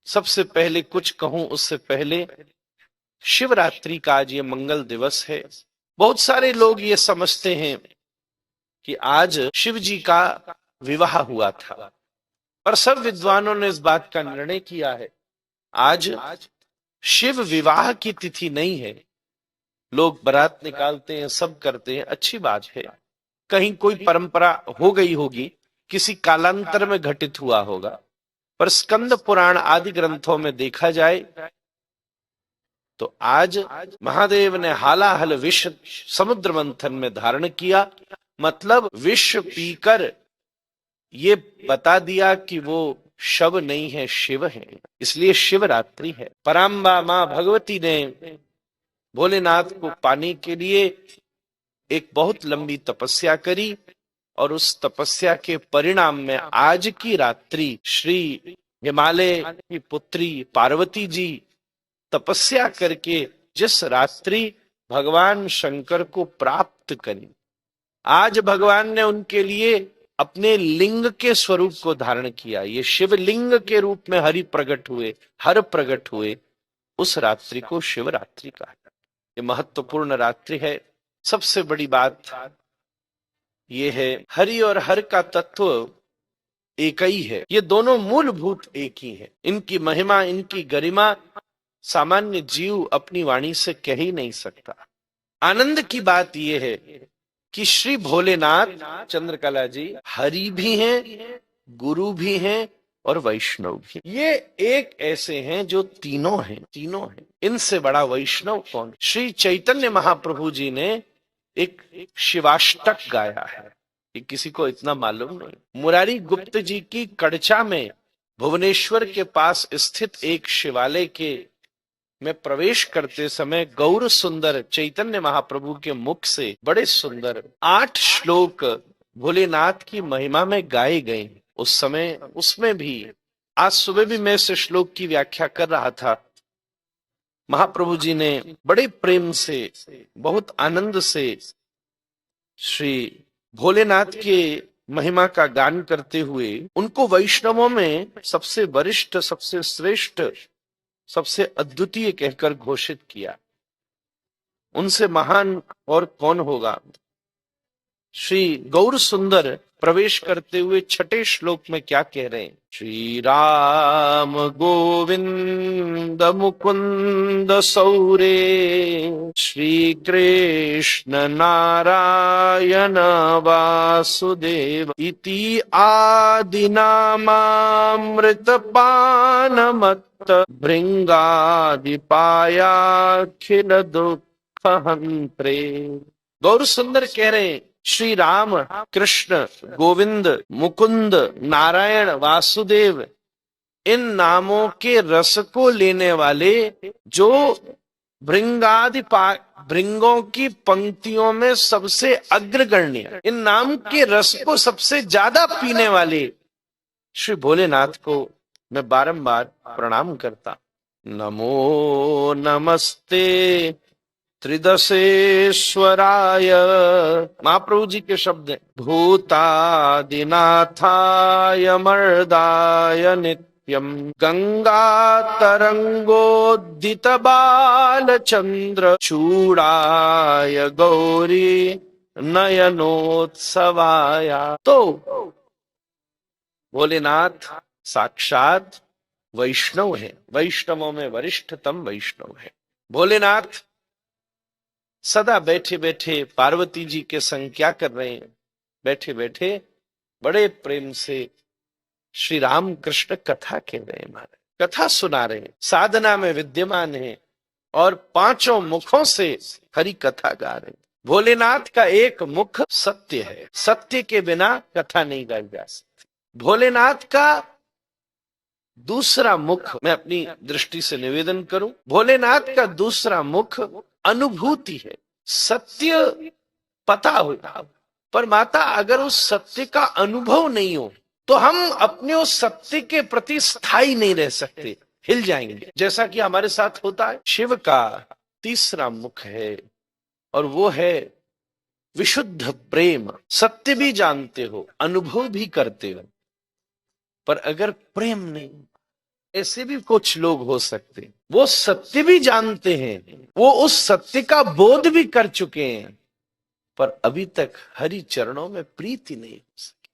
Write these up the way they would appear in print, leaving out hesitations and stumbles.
सबसे पहले कुछ कहूं उससे पहले, शिवरात्रि का आज ये मंगल दिवस है। बहुत सारे लोग ये समझते हैं कि आज शिव जी का विवाह हुआ था, पर सब विद्वानों ने इस बात का निर्णय किया है आज शिव विवाह की तिथि नहीं है। लोग बारात निकालते हैं, सब करते हैं, अच्छी बात है, कहीं कोई परंपरा हो गई होगी, किसी कालांतर में घटित हुआ होगा, पर स्कंद पुराण आदि ग्रंथों में देखा जाए तो आज महादेव ने हालाहल विष समुद्र मंथन में धारण किया, मतलब विष पीकर ये बता दिया कि वो शव नहीं है, शिव है, इसलिए शिवरात्रि है। पराम्बा मां भगवती ने भोलेनाथ को पाने के लिए एक बहुत लंबी तपस्या करी, और उस तपस्या के परिणाम में आज की रात्रि श्री हिमालय की पुत्री पार्वती जी तपस्या करके जिस रात्रि भगवान शंकर को प्राप्त करी, आज भगवान ने उनके लिए अपने लिंग के स्वरूप को धारण किया। ये शिवलिंग के रूप में हरि प्रकट हुए, हर प्रकट हुए, उस रात्रि को शिवरात्रि कहा। ये महत्वपूर्ण रात्रि है। सबसे बड़ी बात ये है, हरि और हर का तत्व एक ही है, ये दोनों मूलभूत एक ही है। इनकी महिमा, इनकी गरिमा सामान्य जीव अपनी वाणी से कह ही नहीं सकता। आनंद की बात यह है कि श्री भोलेनाथ चंद्रकला जी हरि भी हैं, गुरु भी हैं और वैष्णव भी। ये एक ऐसे हैं जो तीनों हैं। इनसे बड़ा वैष्णव कौन? श्री चैतन्य महाप्रभु जी ने एक शिवाष्टक गाया है, ये किसी को इतना मालूम नहीं। मुरारी गुप्त जी की कड़चा में भुवनेश्वर के पास स्थित एक शिवालय के में प्रवेश करते समय गौर सुंदर चैतन्य महाप्रभु के मुख से बड़े सुंदर 8 श्लोक भोलेनाथ की महिमा में गाए गए। उस समय उसमें भी, आज सुबह भी मैं इस श्लोक की व्याख्या कर रहा था, महाप्रभु जी ने बड़े प्रेम से, बहुत आनंद से श्री भोलेनाथ के महिमा का गान करते हुए उनको वैष्णवों में सबसे वरिष्ठ, सबसे श्रेष्ठ, सबसे अद्वितीय कहकर घोषित किया। उनसे महान और कौन होगा? श्री गौर सुंदर प्रवेश करते हुए 6ठे श्लोक में क्या कह रहे हैं? श्री राम गोविंद मुकुंद सौरे, श्री कृष्ण नारायण वासुदेव इति आदिनामामृत पानमत्त भृंगादिपायाखिल दुख हंत्रे। गौर सुंदर कह रहे हैं, श्री राम, कृष्ण, गोविंद, मुकुंद, नारायण, वासुदेव, इन नामों के रस को लेने वाले, जो भृंगों की पंक्तियों में सबसे अग्रगण्य, इन नाम के रस को सबसे ज्यादा पीने वाले श्री भोलेनाथ को मैं बारंबार प्रणाम करता। नमो नमस्ते त्रिदशेश्वराय, महाप्रभु जी के शब्द हैं। भूतादिनाथाय मर्दाय नित्यम गंगा तरंगोद्दित बालचंद्र चूड़ाय गौरी नयनोत्सवाय। तो भोलेनाथ साक्षात वैष्णव है, वैष्णवों में वरिष्ठतम वैष्णव है। भोलेनाथ सदा बैठे बैठे पार्वती जी के संग क्या कर रहे हैं? बैठे बैठे बड़े प्रेम से श्री राम कृष्ण कथा कह रहे हैं, महाराज कथा सुना रहे हैं, साधना में विद्यमान है और 5 मुखों से हरि कथा गा रहे हैं। भोलेनाथ का एक मुख सत्य है, सत्य के बिना कथा नहीं गाई जा सकती। भोलेनाथ का दूसरा मुख, मैं अपनी दृष्टि से निवेदन करूं, भोलेनाथ का दूसरा मुख अनुभूति है। सत्य पता हो, पर माता अगर उस सत्य का अनुभव नहीं हो तो हम अपने उस सत्य के प्रति स्थायी नहीं रह सकते, हिल जाएंगे, जैसा कि हमारे साथ होता है। शिव का तीसरा मुख है और वो है विशुद्ध प्रेम। सत्य भी जानते हो, अनुभव भी करते हो, पर अगर प्रेम नहीं, ऐसे भी कुछ लोग हो सकते हैं, वो सत्य भी जानते हैं, वो उस सत्य का बोध भी कर चुके हैं, पर अभी तक हरि चरणों में प्रीति नहीं हो सकी।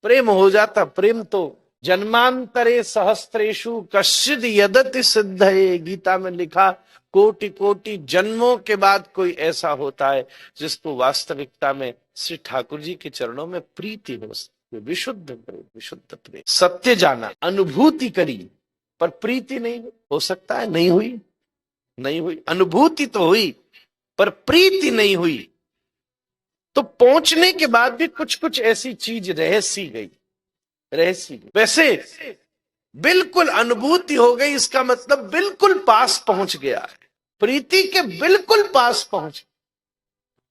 प्रेम हो जाता, प्रेम तो जन्मांतरे सहस्त्रेषु कश्चिद यदति सिद्धये, गीता में लिखा कोटि कोटि जन्मों के बाद कोई ऐसा होता है जिसको वास्तविकता में श्री ठाकुर जी के चरणों में प्रीति हो सकती है। विशुद्ध प्रेम, विशुद्ध प्रेम, सत्य जाना, अनुभूति करी, पर प्रीति नहीं हो सकता है, नहीं हुई, नहीं हुई। अनुभूति तो हुई पर प्रीति नहीं हुई, तो पहुंचने के बाद भी कुछ कुछ ऐसी चीज रह सी गई, रह सी गई। वैसे बिल्कुल अनुभूति हो गई, इसका मतलब बिल्कुल पास पहुंच गया है, प्रीति के बिल्कुल पास पहुंच।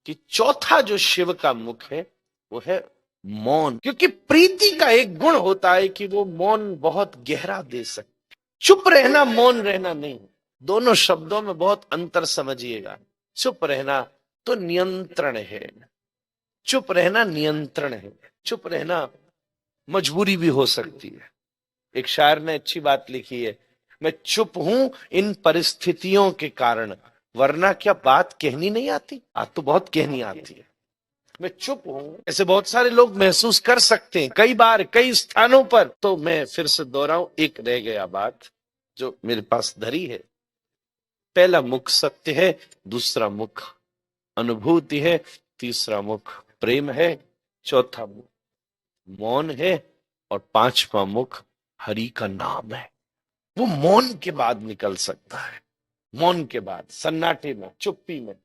कि चौथा जो शिव का मुख है वो है मौन, क्योंकि प्रीति का एक गुण होता है कि वो मौन बहुत गहरा दे सकती। चुप रहना मौन रहना नहीं, दोनों शब्दों में बहुत अंतर समझिएगा। चुप रहना तो नियंत्रण है, चुप रहना नियंत्रण है, चुप रहना मजबूरी भी हो सकती है। एक शायर ने अच्छी बात लिखी है, मैं चुप हूं इन परिस्थितियों के कारण, वरना क्या बात कहनी नहीं आती। आज तो बहुत कहनी आती है, मैं चुप हूं। ऐसे बहुत सारे लोग महसूस कर सकते हैं कई बार कई स्थानों पर। तो मैं फिर से दोहराऊं, एक रह गया बात जो मेरे पास धरी है। पहला मुख सत्य है, दूसरा मुख अनुभूति है, तीसरा मुख प्रेम है, चौथा मुख मौन है, और पांचवा मुख हरि का नाम है। वो मौन के बाद निकल सकता है, मौन के बाद, सन्नाटे में, चुप्पी में,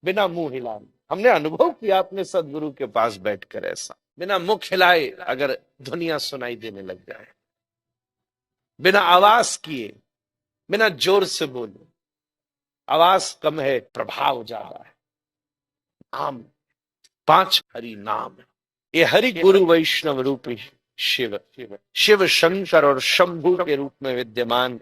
बिना मुंह हिलाए। हमने अनुभव किया अपने सदगुरु के पास बैठकर, ऐसा बिना मुख हिलाए अगर दुनिया सुनाई देने लग जाए, बिना आवाज किए, बिना जोर से बोले, आवाज कम है प्रभाव ज्यादा है। नाम, पांच हरि नाम है। ये हरि गुरु वैष्णव रूपी शिव, शिव शंकर और शंभु के रूप में विद्यमान,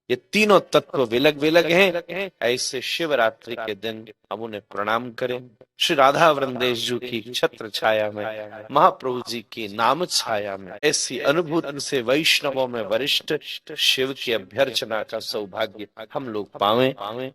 ये तीनों तत्व विलग विलग हैं। ऐसे शिवरात्रि के दिन हम उन्हें प्रणाम करें। श्री राधा वृंदेश जी की छत्र छाया में, महाप्रभु जी की नाम छाया में, ऐसी अनुभूति से वैष्णवों में वरिष्ठ शिव की अभ्यर्चना का सौभाग्य हम लोग पावें।